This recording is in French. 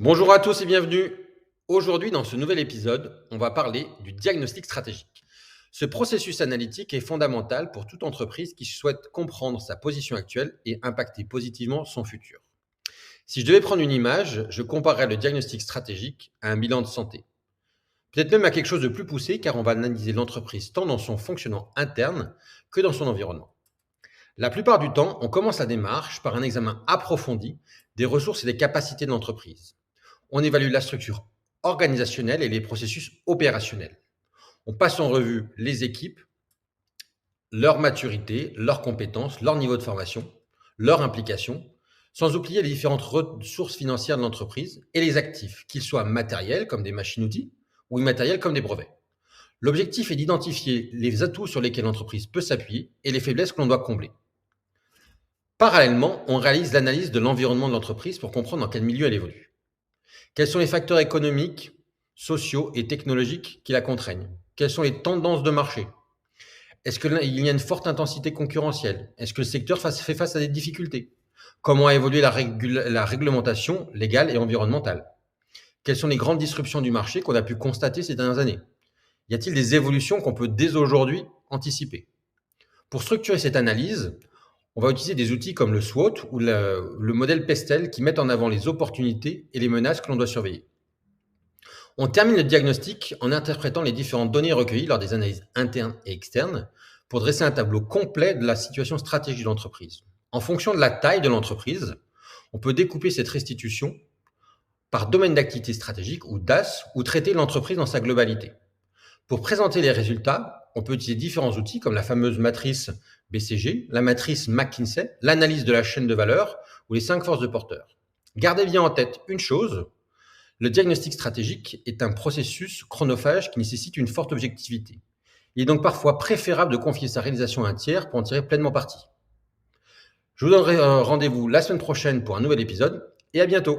Bonjour à tous et bienvenue. Aujourd'hui, dans ce nouvel épisode, on va parler du diagnostic stratégique. Ce processus analytique est fondamental pour toute entreprise qui souhaite comprendre sa position actuelle et impacter positivement son futur. Si je devais prendre une image, je comparerais le diagnostic stratégique à un bilan de santé. Peut-être même à quelque chose de plus poussé car on va analyser l'entreprise tant dans son fonctionnement interne que dans son environnement. La plupart du temps, on commence la démarche par un examen approfondi des ressources et des capacités de l'entreprise. On évalue la structure organisationnelle et les processus opérationnels. On passe en revue les équipes, leur maturité, leurs compétences, leur niveau de formation, leur implication, sans oublier les différentes ressources financières de l'entreprise et les actifs, qu'ils soient matériels comme des machines-outils ou immatériels comme des brevets. L'objectif est d'identifier les atouts sur lesquels l'entreprise peut s'appuyer et les faiblesses que l'on doit combler. Parallèlement, on réalise l'analyse de l'environnement de l'entreprise pour comprendre dans quel milieu elle évolue. Quels sont les facteurs économiques, sociaux et technologiques qui la contraignent? Quelles sont les tendances de marché? Est-ce qu'il y a une forte intensité concurrentielle? Est-ce que le secteur fait face à des difficultés? Comment a évolué la réglementation légale et environnementale? Quelles sont les grandes disruptions du marché qu'on a pu constater ces dernières années? Y a-t-il des évolutions qu'on peut dès aujourd'hui anticiper? Pour structurer cette analyse, on va utiliser des outils comme le SWOT ou le modèle Pestel qui mettent en avant les opportunités et les menaces que l'on doit surveiller. On termine le diagnostic en interprétant les différentes données recueillies lors des analyses internes et externes pour dresser un tableau complet de la situation stratégique de l'entreprise. En fonction de la taille de l'entreprise, on peut découper cette restitution par domaine d'activité stratégique ou DAS ou traiter l'entreprise dans sa globalité. Pour présenter les résultats, on peut utiliser différents outils comme la fameuse matrice BCG, la matrice McKinsey, l'analyse de la chaîne de valeur ou les 5 forces de porteurs. Gardez bien en tête une chose, le diagnostic stratégique est un processus chronophage qui nécessite une forte objectivité. Il est donc parfois préférable de confier sa réalisation à un tiers pour en tirer pleinement parti. Je vous donnerai rendez-vous la semaine prochaine pour un nouvel épisode et à bientôt.